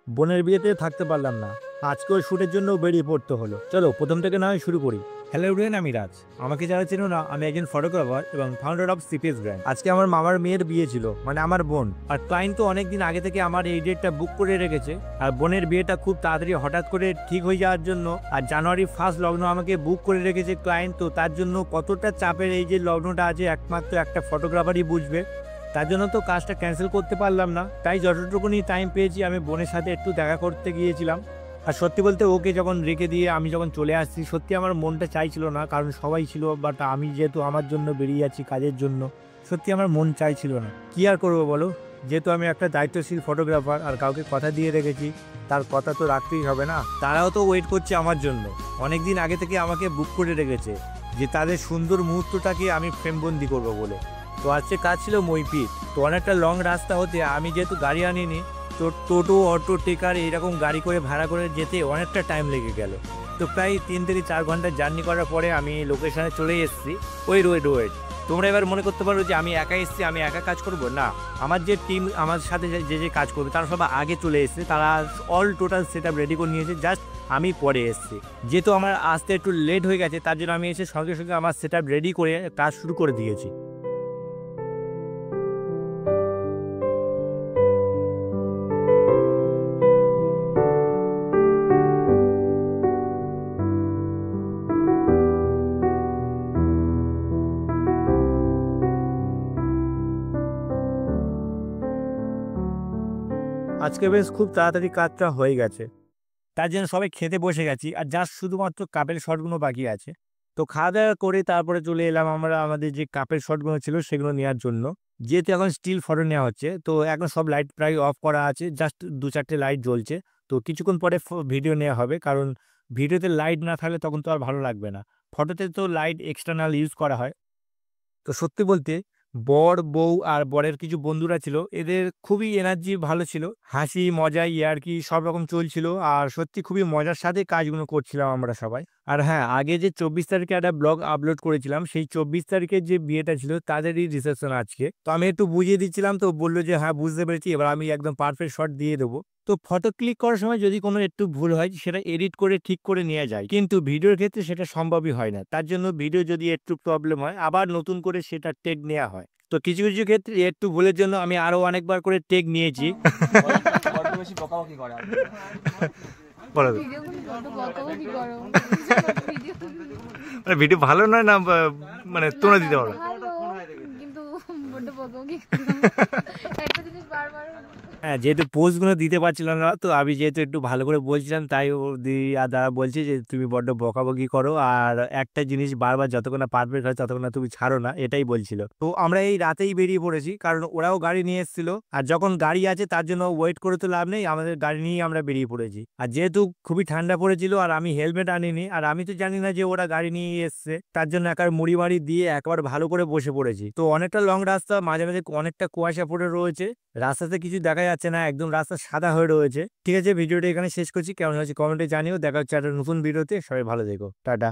বোনের বিয়েতে থাকতে পারলাম না, আজকে ওই শ্যুটের জন্য বেরিয়ে পড়তে হলো। চলো প্রথম থেকে না হয় শুরু করি। হ্যালো এভরিওয়ান, আমি রাজ। আমাকে যারা চেনো না, আমি একজন ফটোগ্রাফার এবং ফাউন্ডার অফ সিপিএস ব্র্যান্ড। আজকে আমার মামার মেয়ের বিয়ে ছিল, মানে আমার বোন। আর ক্লায়েন্ট তো অনেকদিন আগে থেকে আমার এই ডেটটা বুক করে রেখেছে। আর বোনের বিয়েটা খুব তাড়াতাড়ি হঠাৎ করে ঠিক হয়ে যাওয়ার জন্য আর জানুয়ারি 1 লগ্ন আমাকে বুক করে রেখেছে ক্লায়েন্ট। তো তার জন্য কতটা চাপের এই যে লগ্নটা আছে একমাত্র একটা ফটোগ্রাফারই বুঝবে। তার জন্য তো কাজটা ক্যান্সেল করতে পারলাম না, তাই যতটুকুনি টাইম পেয়েছি আমি বোনের সাথে একটু দেখা করতে গিয়েছিলাম। আর সত্যি বলতে ওকে যখন রেখে দিয়ে আমি যখন চলে আসছি, সত্যি আমার মনটা চাইছিল না, কারণ সবাই ছিল, বাট আমি যেহেতু আমার জন্য বেরিয়ে যাচ্ছি কাজের জন্য, সত্যি আমার মন চাইছিল না। কি আর করবো বলো, যেহেতু আমি একটা দায়িত্বশীল ফটোগ্রাফার আর কাউকে কথা দিয়ে রেখেছি, তার কথা তো রাখতেই হবে না। তারাও তো ওয়েট করছে আমার জন্য, অনেকদিন আগে থেকে আমাকে বুক করে রেখেছে যে তাদের সুন্দর মুহূর্তটাকে আমি ফ্রেমবন্দি করবো বলে। তো আজকে কাজ ছিল মইপিট, তো অনেকটা লং রাস্তা হতে আমি যেহেতু গাড়ি আনিনি, তো টোটো অটো টেকার এরকম গাড়ি করে ভাড়া করে যেতে অনেকটা টাইম লেগে গেল। তো প্রায় 3 থেকে 4 ঘন্টা জার্নি করার পরে আমি লোকেশনে চলে এসেছি। ওয়েট, তোমরা এবার মনে করতে পারো যে আমি একা এসেছি, আমি একা কাজ করব না। আমার যে টিম আমার সাথে যে যে কাজ করবে তারা সবাই আগে চলে এসেছে, তারা all total set up ready করে নিয়েছে, জাস্ট আমি পরে এসেছি। যেহেতু আমার আসতে একটু লেট হয়ে গেছে, তার জন্য আমি এসে সঙ্গে সঙ্গে আমার সেট আপ রেডি করে কাজ শুরু করে দিয়েছি। আজকে বেশ খুব তাড়াতাড়ি কাজটা হয়ে গেছে, তার জন্য সবাই খেতে বসে গেছি, আর জাস্ট শুধুমাত্র কাপের শটগুলো বাকি আছে। তো খাওয়া দাওয়া করে তারপরে চলে এলাম আমরা আমাদের যে কাপের শটগুলো ছিল সেগুলো নেওয়ার জন্য। যেহেতু এখন স্টিল ফটো নেওয়া হচ্ছে, তো এখন সব লাইট প্রায় অফ করা আছে, জাস্ট 2-4টে লাইট জ্বলছে। তো কিছুক্ষণ পরে ভিডিও নেওয়া হবে, কারণ ভিডিওতে লাইট না থাকলে তখন তো আর ভালো লাগবে না। ফটোতে তো লাইট এক্সটার্নাল ইউজ করা হয়। তো সত্যি বলতে বর, বউ আর বরের কিছু বন্ধুরা ছিল, এদের খুবই এনার্জি ভালো ছিল, হাসি মজা ইয়ার্কি সব রকম চলছিল। আর সত্যি খুবই মজার সাথে কাজগুলো করছিলাম আমরা সবাই। আর হ্যাঁ, আগে যে 24 তারিখে একটা ব্লগ আপলোড করেছিলাম, সেই 24 তারিখের যে বিয়েটা ছিল তাদেরই রিসেপশন আজকে। তো আমি একটু বুঝিয়ে দিচ্ছিলাম, তো বললো যে হ্যাঁ বুঝতে পেরেছি, এবার আমি একদম পারফেক্ট শট দিয়ে দেবো। তো ফটো ক্লিক করার সময় যদি কোনো একটু ভুল হয় সেটা এডিট করে ঠিক করে নেওয়া যায়, কিন্তু ভিডিওর ক্ষেত্রে সেটা সম্ভবই হয় না। তার জন্য ভিডিও যদি একটু প্রবলেম হয় আবার নতুন করে সেটা টেক নেওয়া হয়। তো কিছু কিছু ক্ষেত্রে একটু ভুলের জন্য আমি আরো অনেকবার করে টেক নিয়েছি। বড্ড বেশি বকাবকি করে আর বলো তো। ভিডিওগুলো বড্ড বকাবকি করো। ভিডিও মানে ভিডিও ভালো নয় না, মানে তোমরা দিতে পারো। ভালো, কিন্তু বড্ড বকাবকি করো। একটা জিনিস বারবার। হ্যাঁ, যেহেতু পোস্টগুলো দিতে পারছিলাম না, তো আমি যেহেতু একটু ভালো করে বলছিলাম, তাই ও আর দাদা বলছে যে তুমি বড্ড বকাবকি করো, আর একটা জিনিস বারবার যতক্ষণ না পারফেক্ট হয় ততক্ষণ না তুমি ছাড়ো না, এটাই বলছিল। তো আমরা এই রাতেই বেরিয়ে পড়েছি, কারণ ওরাও গাড়ি নিয়ে এসেছিল, আর যখন গাড়ি আছে তার জন্য ওয়েট করে তো লাভ নেই, আমাদের গাড়ি নিয়ে আমরা বেরিয়ে পড়েছি। আর যেহেতু খুবই ঠান্ডা পড়েছিল আর আমি হেলমেট আনিনি, আর আমি তো জানি না যে ওরা গাড়ি নিয়ে এসছে, তার জন্য একার মুড়ি মাড়ি দিয়ে একবার ভালো করে বসে পড়েছি। তো অনেকটা লং রাস্তা, মাঝে মাঝে অনেকটা কুয়াশা পড়ে রয়েছে, রাস্তাতে কিছু দেখা যাচ্ছে না, একদম রাস্তা সাদা হয়ে রয়েছে। ঠিক আছে, ভিডিওটা এখানে শেষ করছি, কেমন হয়েছে কমেন্টে জানিও। দেখা হচ্ছে একটা নতুন ভিডিওতে, সবাই ভালো থেকো, টাটা।